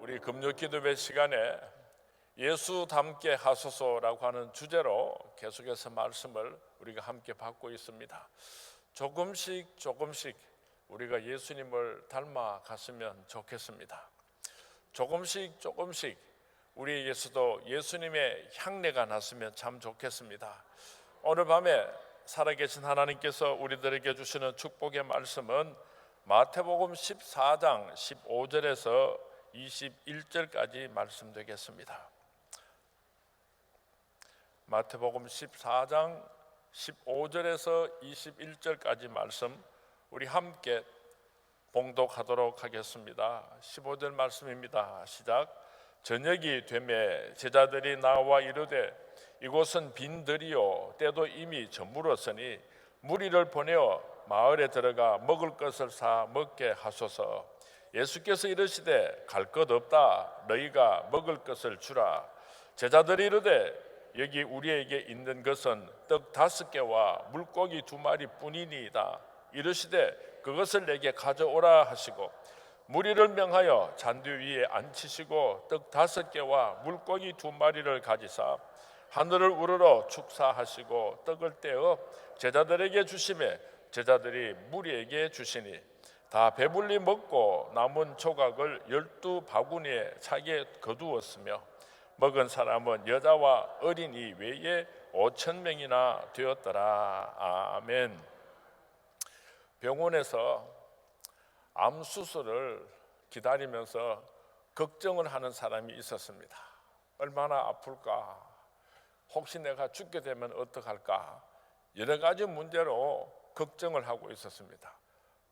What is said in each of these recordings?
우리 금요 기도회 시간에 예수 닮게 하소서라고 하는 주제로 계속해서 말씀을 우리가 함께 받고 있습니다. 조금씩 우리가 예수님을 닮아 갔으면 좋겠습니다. 조금씩 우리에게서도 예수님의 향내가 났으면 참 좋겠습니다. 오늘 밤에 살아계신 하나님께서 우리들에게 주시는 축복의 말씀은 마태복음 14장 15절에서 21절까지 말씀되겠습니다. 마태복음 14장 15절에서 21절까지 말씀 우리 함께 봉독하도록 하겠습니다. 15절 말씀입니다. 시작. 저녁이 되매 제자들이 나와 이르되 이곳은 빈들이요 때도 이미 저물었으니 무리를 보내어 마을에 들어가 먹을 것을 사 먹게 하소서. 예수께서 이르시되 갈 것 없다. 너희가 먹을 것을 주라. 제자들이 이르되 여기 우리에게 있는 것은 떡 5개와 물고기 2마리 뿐이니이다. 이르시되 그것을 내게 가져오라 하시고 무리를 명하여 잔디 위에 앉히시고 떡 5개와 물고기 2마리를 가지사 하늘을 우러러 축사하시고 떡을 떼어 제자들에게 주시매 제자들이 무리에게 주시니 다 배불리 먹고 남은 조각을 12바구니에 차게 거두었으며 먹은 사람은 여자와 어린이 외에 5,000명이나 되었더라. 아멘. 병원에서 암 수술을 기다리면서 걱정을 하는 사람이 있었습니다. 얼마나 아플까? 혹시 내가 죽게 되면 어떡할까? 여러 가지 문제로 걱정을 하고 있었습니다.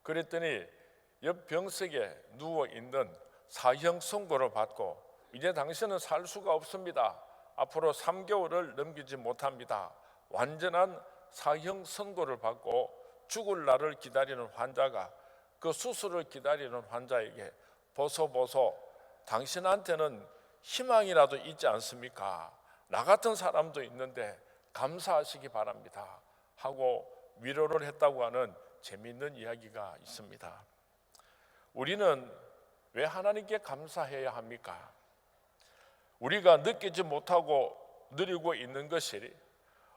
그랬더니 옆 병석에 누워있는 사형 선고를 받고 이제 당신은 살 수가 없습니다. 앞으로 3개월을 넘기지 못합니다. 완전한 사형 선고를 받고 죽을 날을 기다리는 환자가 그 수술을 기다리는 환자에게 보소 당신한테는 희망이라도 있지 않습니까? 나 같은 사람도 있는데 감사하시기 바랍니다 하고 위로를 했다고 하는 재미있는 이야기가 있습니다. 우리는 왜 하나님께 감사해야 합니까? 우리가 느끼지 못하고 누리고 있는 것이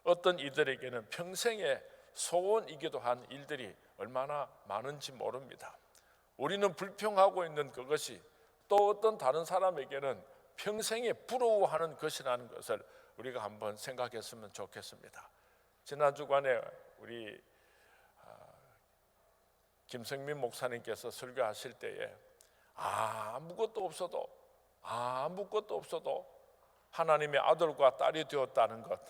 어떤 이들에게는 평생의 소원이기도 한 일들이 얼마나 많은지 모릅니다. 우리는 불평하고 있는 그것이 또 어떤 다른 사람에게는 평생에 부러워하는 것이라는 것을 우리가 한번 생각했으면 좋겠습니다. 지난 주간에 우리 김성민 목사님께서 설교하실 때에 아무것도 없어도 하나님의 아들과 딸이 되었다는 것,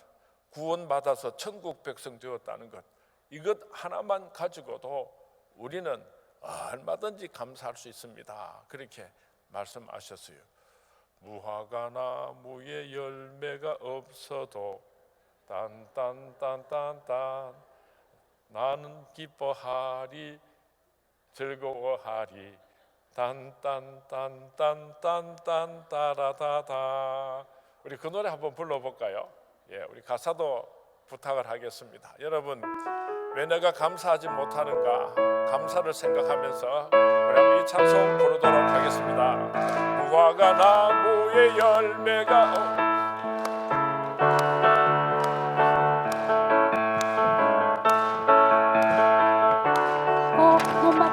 구원받아서 천국 백성 되었다는 것, 이것 하나만 가지고도 우리는 얼마든지 감사할 수 있습니다. 그렇게 말씀하셨어요. 무화과 나무에 열매가 없어도 딴딴딴딴딴 나는 기뻐하리 즐거워하리 딴딴딴딴딴딴 따라다다. 우리 그 노래 한번 불러볼까요? 우리 가사도 부탁을 하겠습니다. 여러분, 왜 내가 감사하지 못하는가 감사를 생각하면서 우리 한번 이 찬송 부르도록 하겠습니다. 무화과 나무에 열매가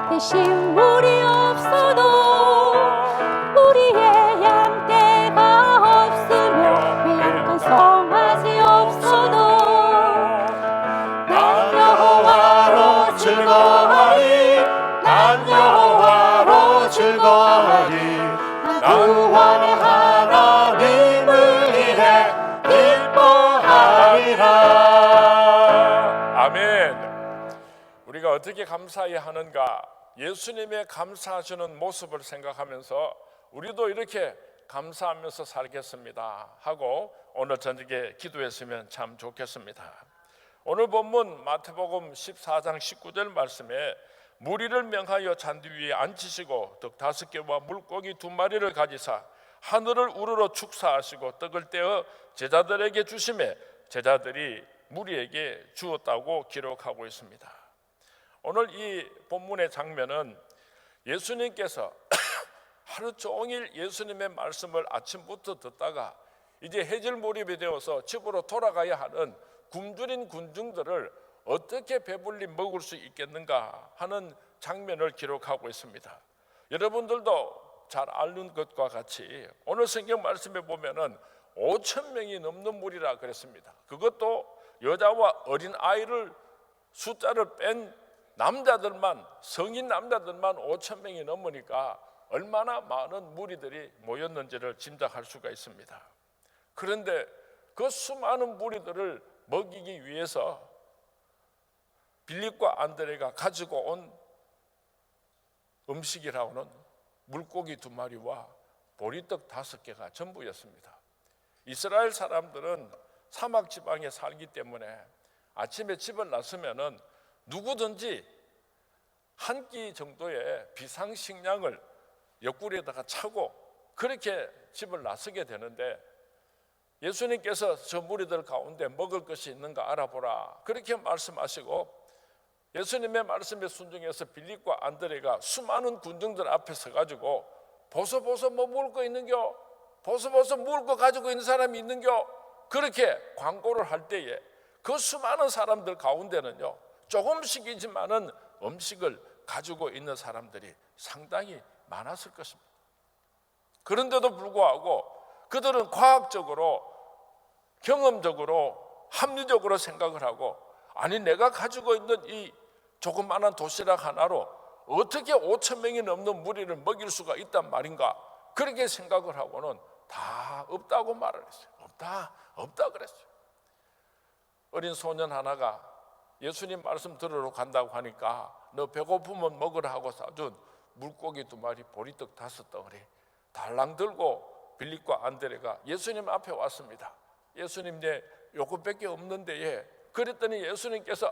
대신 물이 없어도 우리의 양떼가 없으며 매양간 송아지 없어도 난 여호와로 즐거워하리 난 여호와로 즐거워하리 난 구원의 하나님을 위해 기뻐하리라. 아멘. 우리가 어떻게 감사해야 하는가? 예수님의 감사하시는 모습을 생각하면서 우리도 이렇게 감사하면서 살겠습니다 하고 오늘 저녁에 기도했으면 참 좋겠습니다. 오늘 본문 마태복음 14장 19절 말씀에 무리를 명하여 잔디 위에 앉히시고 떡 5개와 물고기 2마리를 가지사 하늘을 우러러 축사하시고 떡을 떼어 제자들에게 주시매 제자들이 무리에게 주었다고 기록하고 있습니다. 오늘 이 본문의 장면은 예수님께서 하루 종일 예수님의 말씀을 아침부터 듣다가 이제 해질무렵이 되어서 집으로 돌아가야 하는 굶주린 군중들을 어떻게 배불리 먹을 수 있겠는가 하는 장면을 기록하고 있습니다. 여러분들도 잘 아는 것과 같이 오늘 성경 말씀에 보면은 5천 명이 넘는 무리라 그랬습니다. 그것도 여자와 어린 아이를 숫자를 뺀 남자들만, 성인 남자들만 5천 명이 넘으니까 얼마나 많은 무리들이 모였는지를 짐작할 수가 있습니다. 그런데 그 수많은 무리들을 먹이기 위해서 빌립과 안드레가 가지고 온 음식이라고는 물고기 2마리와 보리떡 5개가 전부였습니다. 이스라엘 사람들은 사막 지방에 살기 때문에 아침에 집을 나서면은 누구든지 한 끼 정도의 비상식량을 옆구리에다가 차고 그렇게 집을 나서게 되는데, 예수님께서 저 무리들 가운데 먹을 것이 있는가 알아보라 그렇게 말씀하시고, 예수님의 말씀에 순종해서 빌립과 안드레가 수많은 군중들 앞에 서가지고 보소 뭐 먹을 거 있는겨, 보소 먹을 거 가지고 있는 사람이 있는겨, 그렇게 광고를 할 때에 그 수많은 사람들 가운데는요, 조금씩이지만은 음식을 가지고 있는 사람들이 상당히 많았을 것입니다. 그런데도 불구하고 그들은 과학적으로, 경험적으로, 합리적으로 생각을 하고, 아니 내가 가지고 있는 이 조그마한 도시락 하나로 어떻게 5천 명이 넘는 무리를 먹일 수가 있단 말인가, 그렇게 생각을 하고는 다 없다고 말을 했어요. 없다 그랬어요. 어린 소년 하나가 예수님 말씀 들으러 간다고 하니까 너 배고프면 먹으라 하고 사준 물고기 2마리, 보리떡 5덩어리 달랑 들고 빌립과 안드레가 예수님 앞에 왔습니다. 예수님, 내 요것밖에 없는데 예. 그랬더니 예수님께서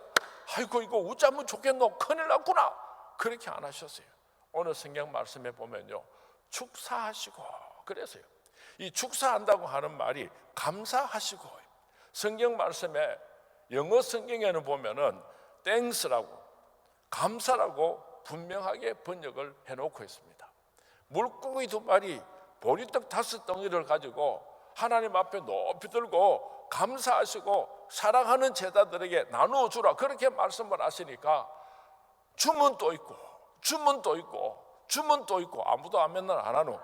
아이고 이거 어쩌면 좋겠노, 큰일 났구나, 그렇게 안 하셨어요. 오늘 성경 말씀에 보면요, 축사하시고 그래서요. 이 축사한다고 하는 말이 감사하시고, 성경 말씀에 영어 성경에는 보면은 thanks라고, 감사라고 분명하게 번역을 해놓고 있습니다. 물고기 2마리, 보리떡 5덩이를 가지고 하나님 앞에 높이 들고 감사하시고 사랑하는 제자들에게 나누어 주라 그렇게 말씀을 하시니까 주문 또 있고 아무도 아멘을 안 하노.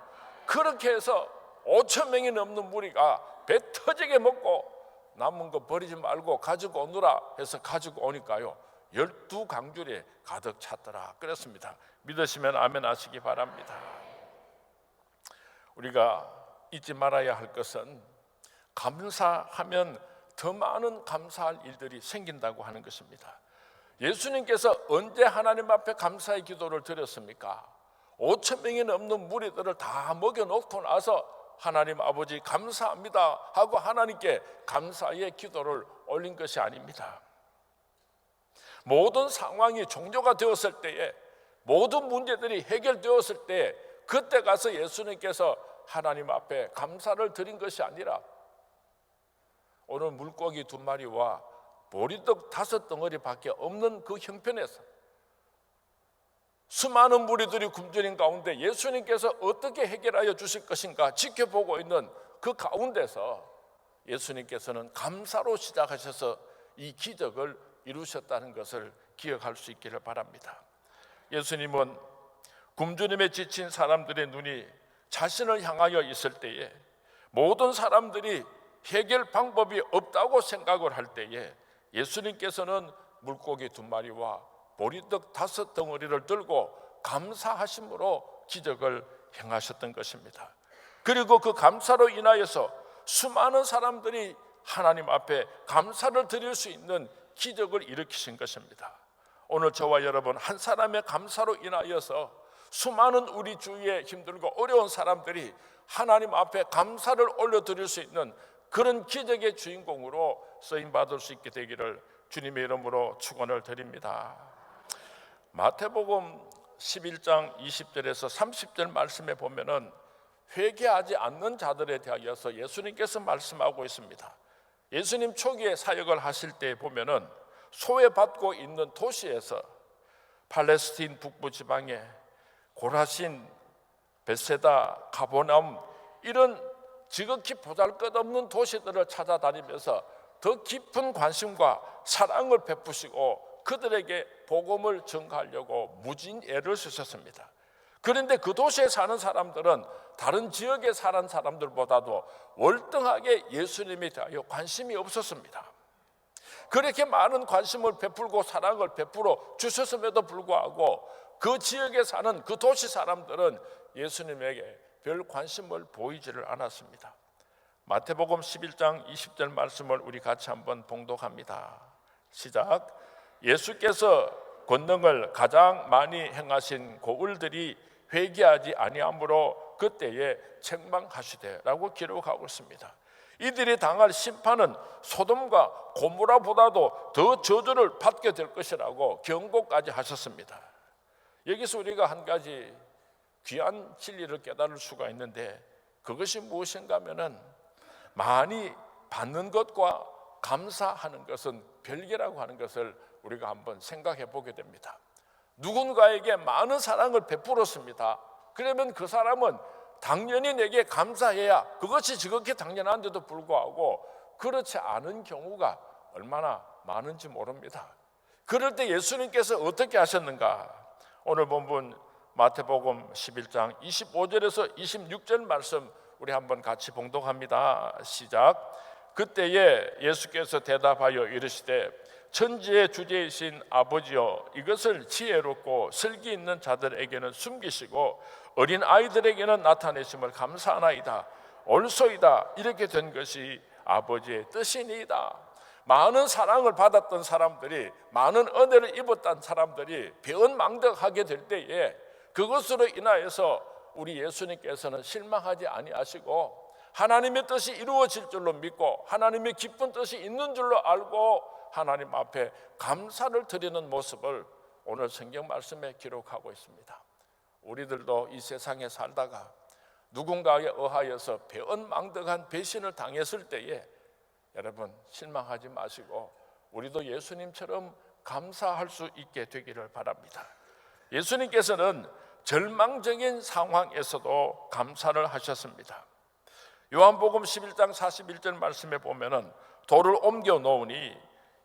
그렇게 해서 5천 명이 넘는 무리가 배 터지게 먹고 남은 거 버리지 말고 가지고 오느라 해서 가지고 오니까요, 12강줄에 가득 찼더라 그랬습니다. 믿으시면 아멘 하시기 바랍니다. 우리가 잊지 말아야 할 것은 감사하면 더 많은 감사할 일들이 생긴다고 하는 것입니다. 예수님께서 언제 하나님 앞에 감사의 기도를 드렸습니까? 5천 명이 넘는 무리들을 다 먹여놓고 나서 하나님 아버지 감사합니다 하고 하나님께 감사의 기도를 올린 것이 아닙니다. 모든 상황이 종료가 되었을 때에, 모든 문제들이 해결되었을 때, 그때 가서 예수님께서 하나님 앞에 감사를 드린 것이 아니라 오늘 물고기 2마리와 보리떡 5덩어리밖에 없는 그 형편에서 수많은 무리들이 굶주린 가운데 예수님께서 어떻게 해결하여 주실 것인가 지켜보고 있는 그 가운데서 예수님께서는 감사로 시작하셔서 이 기적을 이루셨다는 것을 기억할 수 있기를 바랍니다. 예수님은 굶주림에 지친 사람들의 눈이 자신을 향하여 있을 때에, 모든 사람들이 해결 방법이 없다고 생각을 할 때에 예수님께서는 물고기 2마리와 보리떡 5덩어리를 들고 감사하심으로 기적을 행하셨던 것입니다. 그리고 그 감사로 인하여서 수많은 사람들이 하나님 앞에 감사를 드릴 수 있는 기적을 일으키신 것입니다. 오늘 저와 여러분 한 사람의 감사로 인하여서 수많은 우리 주위에 힘들고 어려운 사람들이 하나님 앞에 감사를 올려드릴 수 있는 그런 기적의 주인공으로 쓰임받을 수 있게 되기를 주님의 이름으로 축원을 드립니다. 마태복음 11장 20절에서 30절 말씀에 보면은 회개하지 않는 자들에 대하여서 예수님께서 말씀하고 있습니다. 예수님 초기에 사역을 하실 때 보면은 소외받고 있는 도시에서 팔레스틴 북부 지방에 고라신, 벳세다, 가버나움 이런 지극히 보잘것없는 도시들을 찾아다니면서 더 깊은 관심과 사랑을 베푸시고 그들에게 복음을 전가하려고 무진 애를 쓰셨습니다. 그런데 그 도시에 사는 사람들은 다른 지역에 사는 사람들보다도 월등하게 예수님에 대하여 관심이 없었습니다. 그렇게 많은 관심을 베풀고 사랑을 베풀어 주셨음에도 불구하고 그 지역에 사는 그 도시 사람들은 예수님에게 별 관심을 보이지를 않았습니다. 마태복음 11장 20절 말씀을 우리 같이 한번 봉독합니다. 시작. 예수께서 권능을 가장 많이 행하신 고을들이 회개하지 아니하므로 그때에 책망하시되라고 기록하고 있습니다. 이들이 당할 심판은 소돔과 고모라보다도 더 저주를 받게 될 것이라고 경고까지 하셨습니다. 여기서 우리가 한 가지 귀한 진리를 깨달을 수가 있는데 그것이 무엇인가 하면은 많이 받는 것과 감사하는 것은 별개라고 하는 것을 우리가 한번 생각해 보게 됩니다. 누군가에게 많은 사랑을 베풀었습니다. 그러면 그 사람은 당연히 내게 감사해야 그것이 지극히 당연한데도 불구하고 그렇지 않은 경우가 얼마나 많은지 모릅니다. 그럴 때 예수님께서 어떻게 하셨는가? 오늘 본문 마태복음 11장 25절에서 26절 말씀 우리 한번 같이 봉독합니다. 시작. 그때에 예수께서 대답하여 이르시되 천지의 주제이신 아버지여 이것을 지혜롭고 슬기 있는 자들에게는 숨기시고 어린 아이들에게는 나타내심을 감사하나이다. 옳소이다. 이렇게 된 것이 아버지의 뜻이니이다. 많은 사랑을 받았던 사람들이 많은 은혜를 입었던 사람들이 배은망덕하게 될 때에 그것으로 인하여서 우리 예수님께서는 실망하지 아니하시고 하나님의 뜻이 이루어질 줄로 믿고 하나님의 기쁜 뜻이 있는 줄로 알고 하나님 앞에 감사를 드리는 모습을 오늘 성경 말씀에 기록하고 있습니다. 우리들도 이 세상에 살다가 누군가에 의하여서 배은망덕한 배신을 당했을 때에 여러분 실망하지 마시고 우리도 예수님처럼 감사할 수 있게 되기를 바랍니다. 예수님께서는 절망적인 상황에서도 감사를 하셨습니다. 요한복음 11장 41절 말씀에 보면은 돌을 옮겨 놓으니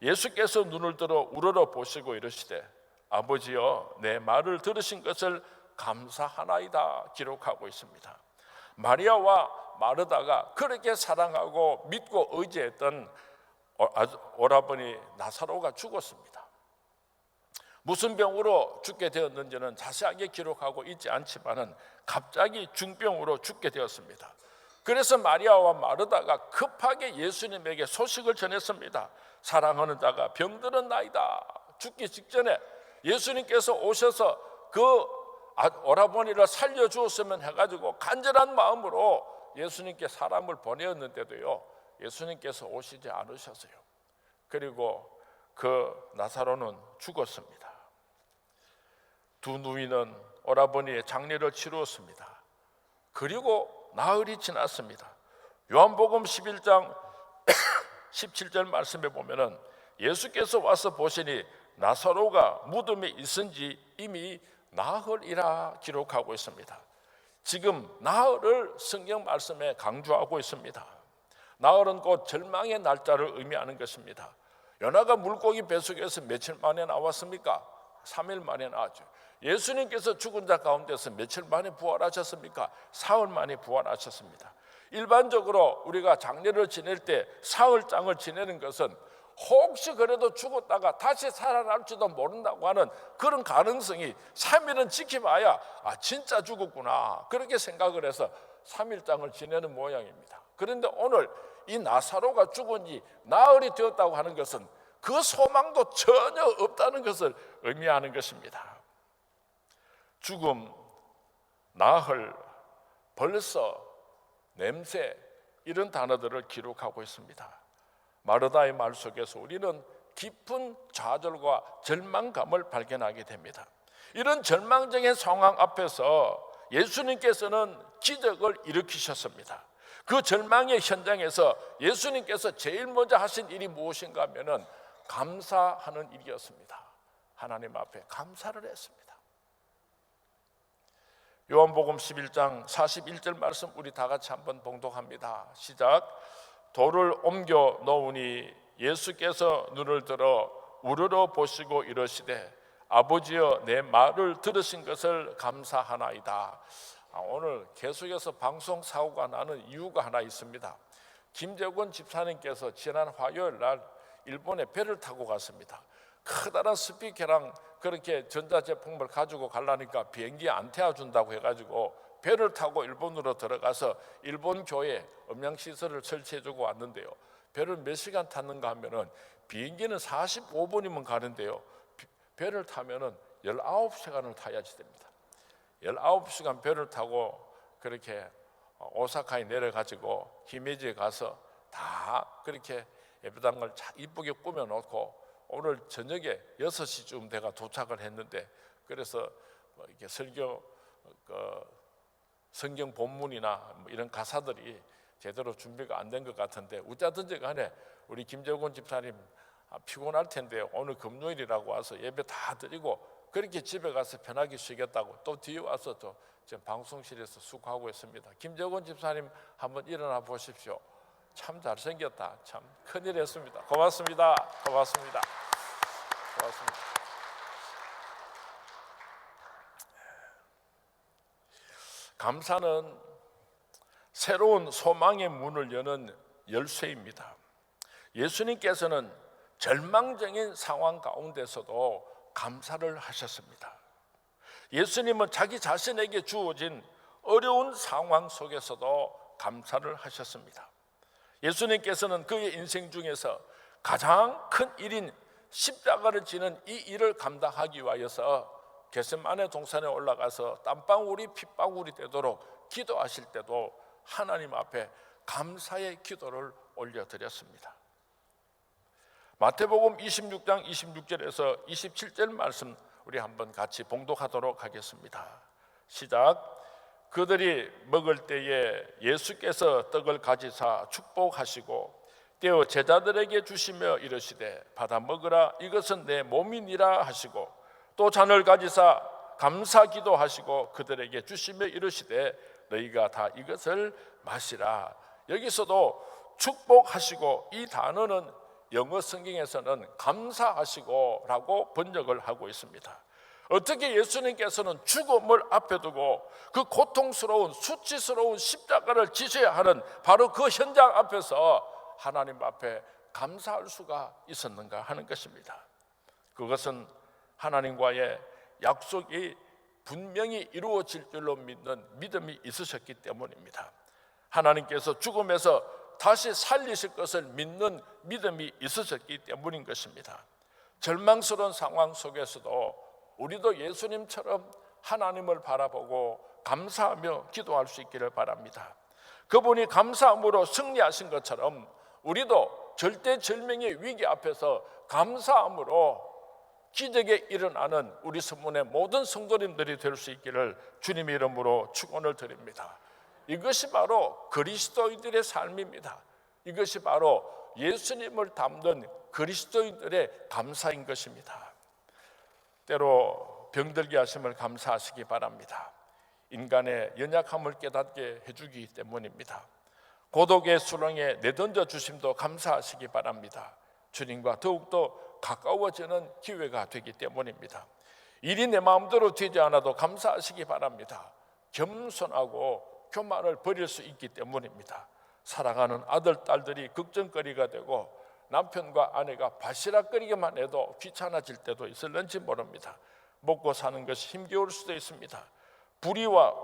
예수께서 눈을 들어 우러러 보시고 이르시되 아버지여 내 말을 들으신 것을 감사하나이다 기록하고 있습니다. 마리아와 마르다가 그렇게 사랑하고 믿고 의지했던 오라버니 나사로가 죽었습니다. 무슨 병으로 죽게 되었는지는 자세하게 기록하고 있지 않지만은 갑자기 중병으로 죽게 되었습니다. 그래서 마리아와 마르다가 급하게 예수님에게 소식을 전했습니다. 사랑하는 자가 병들은 나이다. 죽기 직전에 예수님께서 오셔서 그 오라버니를 살려주었으면 해가지고 간절한 마음으로 예수님께 사람을 보내었는데도요 예수님께서 오시지 않으셨어요. 그리고 그 나사로는 죽었습니다. 두 누이는 오라버니의 장례를 치루었습니다. 그리고 나흘이 지났습니다. 요한복음 11장 17절 말씀에 보면은 예수께서 와서 보시니 나사로가 무덤에 있은지 이미 나흘이라 기록하고 있습니다. 지금 나흘을 성경 말씀에 강조하고 있습니다. 나흘은 곧 절망의 날짜를 의미하는 것입니다. 요나가 물고기 뱃속에서 며칠 만에 나왔습니까? 3일 만에 나왔죠. 예수님께서 죽은 자 가운데서 며칠 만에 부활하셨습니까? 사흘 만에 부활하셨습니다. 일반적으로 우리가 장례를 지낼 때 사흘장을 지내는 것은 혹시 그래도 죽었다가 다시 살아날지도 모른다고 하는 그런 가능성이 3일은 지켜봐야 진짜 죽었구나 그렇게 생각을 해서 3일장을 지내는 모양입니다. 그런데 오늘 이 나사로가 죽은 지 나흘이 되었다고 하는 것은 그 소망도 전혀 없다는 것을 의미하는 것입니다. 죽음, 나흘, 벌써, 냄새 이런 단어들을 기록하고 있습니다. 마르다의 말 속에서 우리는 깊은 좌절과 절망감을 발견하게 됩니다. 이런 절망적인 상황 앞에서 예수님께서는 기적을 일으키셨습니다. 그 절망의 현장에서 예수님께서 제일 먼저 하신 일이 무엇인가 하면은 감사하는 일이었습니다. 하나님 앞에 감사를 했습니다. 요한복음 11장 41절 말씀 우리 다 같이 한번 봉독합니다. 시작. 돌을 옮겨 놓으니 예수께서 눈을 들어 우러러 보시고 이러시되 아버지여 내 말을 들으신 것을 감사하나이다. 오늘 계속해서 방송 사고가 나는 이유가 하나 있습니다. 김재권 집사님께서 지난 화요일 날 일본에 배를 타고 갔습니다. 커다란 스피커랑 그렇게 전자제품을 가지고 가려니까 비행기 안 태워준다고 해가지고 배를 타고 일본으로 들어가서 일본 교회 음향시설을 설치해주고 왔는데요. 배를 몇 시간 탔는가 하면은 비행기는 45분이면 가는데요. 배를 타면은 19시간을 타야지 됩니다. 19시간 배를 타고 그렇게 오사카에 내려가지고 히메지에 가서 다 그렇게 예배당을 이쁘게 꾸며놓고 오늘 저녁에 6시쯤 내가 도착을 했는데, 그래서 이렇게 성경 본문이나 이런 가사들이 제대로 준비가 안 된 것 같은데, 어쩌든지 간에 우리 김재권 집사님 피곤할 텐데 오늘 금요일이라고 와서 예배 다 드리고 그렇게 집에 가서 편하게 쉬겠다고 또 뒤에 와서 또 지금 방송실에서 수고하고 있습니다. 김재권 집사님 한번 일어나 보십시오. 참 잘생겼다. 참 큰일 했습니다. 고맙습니다. 고맙습니다. 고맙습니다. 감사는 새로운 소망의 문을 여는 열쇠입니다. 예수님께서는 절망적인 상황 가운데서도 감사를 하셨습니다. 예수님은 자기 자신에게 주어진 어려운 상황 속에서도 감사를 하셨습니다. 예수님께서는 그의 인생 중에서 가장 큰 일인 십자가를 지는 이 일을 감당하기 위하여서 겟세마네 동산에 올라가서 땀방울이 핏방울이 되도록 기도하실 때도 하나님 앞에 감사의 기도를 올려드렸습니다. 마태복음 26장 26절에서 27절 말씀 우리 한번 같이 봉독하도록 하겠습니다. 시작. 그들이 먹을 때에 예수께서 떡을 가지사 축복하시고 떼어 제자들에게 주시며 이르시되 받아 먹으라 이것은 내 몸이니라 하시고 또 잔을 가지사 감사 기도하시고 그들에게 주시며 이르시되 너희가 다 이것을 마시라. 여기서도 축복하시고 이 단어는 영어 성경에서는 감사하시고라고 번역을 하고 있습니다. 어떻게 예수님께서는 죽음을 앞에 두고 그 고통스러운 수치스러운 십자가를 지셔야 하는 바로 그 현장 앞에서 하나님 앞에 감사할 수가 있었는가 하는 것입니다. 그것은 하나님과의 약속이 분명히 이루어질 줄로 믿는 믿음이 있으셨기 때문입니다. 하나님께서 죽음에서 다시 살리실 것을 믿는 믿음이 있으셨기 때문인 것입니다. 절망스러운 상황 속에서도 우리도 예수님처럼 하나님을 바라보고 감사하며 기도할 수 있기를 바랍니다. 그분이 감사함으로 승리하신 것처럼 우리도 절대절명의 위기 앞에서 감사함으로 기적에 일어나는 우리 성문의 모든 성도님들이 될 수 있기를 주님의 이름으로 축원을 드립니다. 이것이 바로 그리스도인들의 삶입니다. 이것이 바로 예수님을 담는 그리스도인들의 감사인 것입니다. 때로 병들게 하심을 감사하시기 바랍니다. 인간의 연약함을 깨닫게 해주기 때문입니다. 고독의 수렁에 내던져 주심도 감사하시기 바랍니다. 주님과 더욱더 가까워지는 기회가 되기 때문입니다. 일이 내 마음대로 되지 않아도 감사하시기 바랍니다. 겸손하고 교만을 버릴 수 있기 때문입니다. 사랑하는 아들, 딸들이 걱정거리가 되고 남편과 아내가 바시락거리기만 해도 귀찮아질 때도 있을는지 모릅니다. 먹고 사는 것이 힘겨울 수도 있습니다. 불의와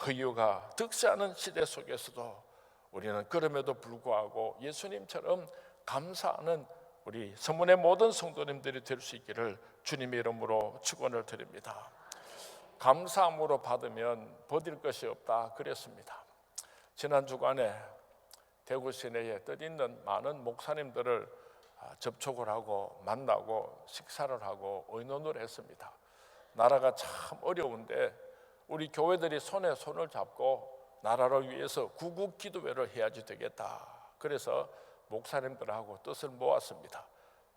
허유가 득세하는 시대 속에서도 우리는 그럼에도 불구하고 예수님처럼 감사하는 우리 서문의 모든 성도님들이 될 수 있기를 주님의 이름으로 축원을 드립니다. 감사함으로 받으면 버릴 것이 없다 그랬습니다. 지난 주간에 대구 시내에 뜻있는 많은 목사님들을 접촉을 하고 만나고 식사를 하고 의논을 했습니다. 나라가 참 어려운데 우리 교회들이 손에 손을 잡고 나라를 위해서 구국 기도회를 해야지 되겠다. 그래서 목사님들하고 뜻을 모았습니다.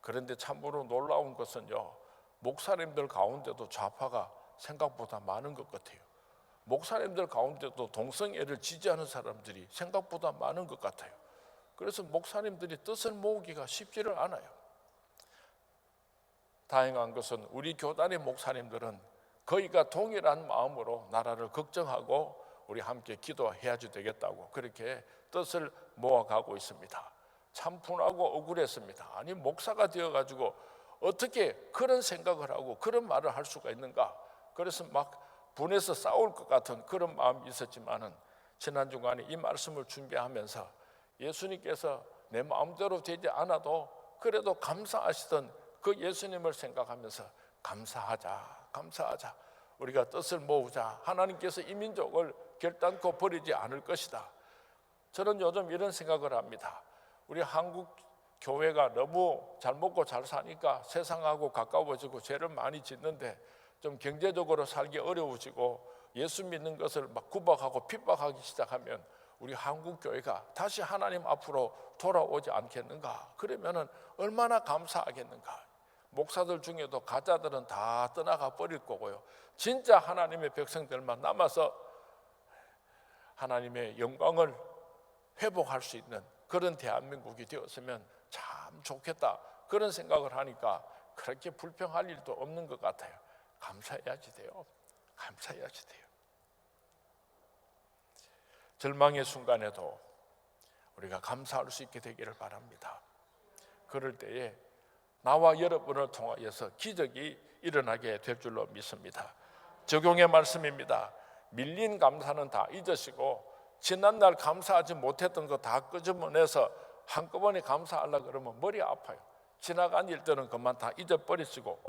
그런데 참으로 놀라운 것은요, 목사님들 가운데도 좌파가 생각보다 많은 것 같아요. 목사님들 가운데도 동성애를 지지하는 사람들이 생각보다 많은 것 같아요. 그래서 목사님들이 뜻을 모으기가 쉽지를 않아요. 다행한 것은 우리 교단의 목사님들은 거의가 동일한 마음으로 나라를 걱정하고 우리 함께 기도해야지 되겠다고 그렇게 뜻을 모아가고 있습니다. 참 분하고 억울했습니다. 아니 목사가 되어가지고 어떻게 그런 생각을 하고 그런 말을 할 수가 있는가. 그래서 막 분해서 싸울 것 같은 그런 마음이 있었지만은 지난 주간에 이 말씀을 준비하면서 예수님께서 내 마음대로 되지 않아도 그래도 감사하시던 그 예수님을 생각하면서 감사하자. 우리가 뜻을 모으자. 하나님께서 이 민족을 결단코 버리지 않을 것이다. 저는 요즘 이런 생각을 합니다. 우리 한국 교회가 너무 잘 먹고 잘 사니까 세상하고 가까워지고 죄를 많이 짓는데 좀 경제적으로 살기 어려워지고 예수 믿는 것을 막 구박하고 핍박하기 시작하면 우리 한국 교회가 다시 하나님 앞으로 돌아오지 않겠는가? 그러면은 얼마나 감사하겠는가? 목사들 중에도 가짜들은 다 떠나가 버릴 거고요. 진짜 하나님의 백성들만 남아서 하나님의 영광을 회복할 수 있는 그런 대한민국이 되었으면 참 좋겠다. 그런 생각을 하니까 그렇게 불평할 일도 없는 것 같아요. 감사해야지 돼요. 절망의 순간에도 우리가 감사할 수 있게 되기를 바랍니다. 그럴 때에 나와 여러분을 통하여서 기적이 일어나게 될 줄로 믿습니다. 적용의 말씀입니다. 밀린 감사는 다 잊으시고 지난날 감사하지 못했던 거 다 끄집어내서 한꺼번에 감사하려고 그러면 머리 아파요. 지나간 일들은 그만 다 잊어버리시고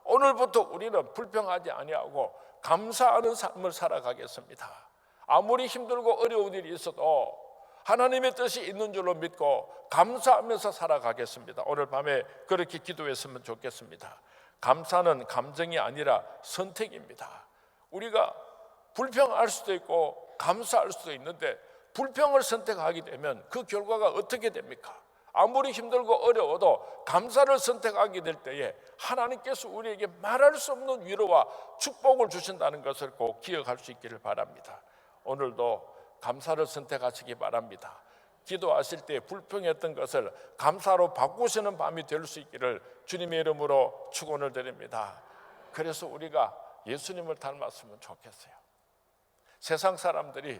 오늘부터 우리는 불평하지 아니하고 감사하는 삶을 살아가겠습니다. 아무리 힘들고 어려운 일이 있어도 하나님의 뜻이 있는 줄로 믿고 감사하면서 살아가겠습니다. 오늘 밤에 그렇게 기도했으면 좋겠습니다. 감사는 감정이 아니라 선택입니다. 우리가 불평할 수도 있고 감사할 수도 있는데 불평을 선택하게 되면 그 결과가 어떻게 됩니까? 아무리 힘들고 어려워도 감사를 선택하게 될 때에 하나님께서 우리에게 말할 수 없는 위로와 축복을 주신다는 것을 꼭 기억할 수 있기를 바랍니다. 오늘도 감사를 선택하시기 바랍니다. 기도하실 때 불평했던 것을 감사로 바꾸시는 밤이 될 수 있기를 주님의 이름으로 축원을 드립니다. 그래서 우리가 예수님을 닮았으면 좋겠어요. 세상 사람들이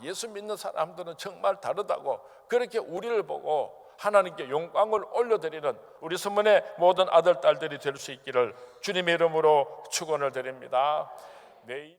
예수 믿는 사람들은 정말 다르다고 그렇게 우리를 보고 하나님께 영광을 올려드리는 우리 서문의 모든 아들 딸들이 될 수 있기를 주님의 이름으로 축원을 드립니다. 내일